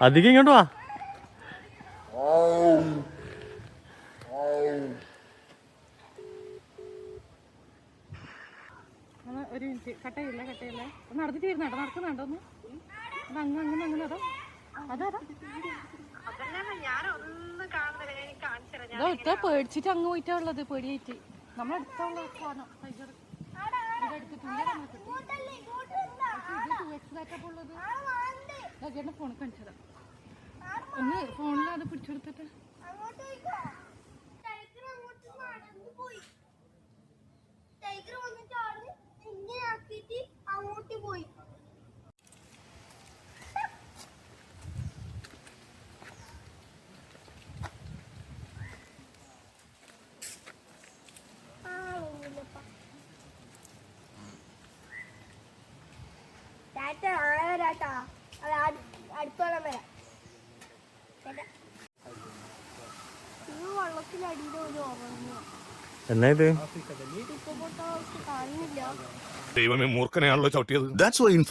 അധികം ഇങ്ങോട്ട് വാ. ഒരു മിനിറ്റ്, കട്ടയില്ല ഒന്ന് നടത്തിട്ട് വരുന്നുണ്ടോ? നടക്കുന്നുണ്ടോ? ഒന്ന് അങ്ങനെ അതോ അതാ പേടിച്ചിട്ട് അങ്ങ് പോയിട്ടാ ഉള്ളത്. പേടിയായിട്ട് നമ്മളെടുത്തുള്ള സാധനം ഫോൺ കാണിച്ചതാ. ഒന്ന് ഫോണിൽ അത് പിടിച്ചെടുത്തിട്ട് അടുത്തോളം വരാം. വള്ളത്തിലടിയിലെ ഒരു ഓർമ്മ എന്നാ ഇത്? കാണുന്നില്ല. ദൈവമേ, മൂർഖനെയാണല്ലോ ചവിട്ടിയത്.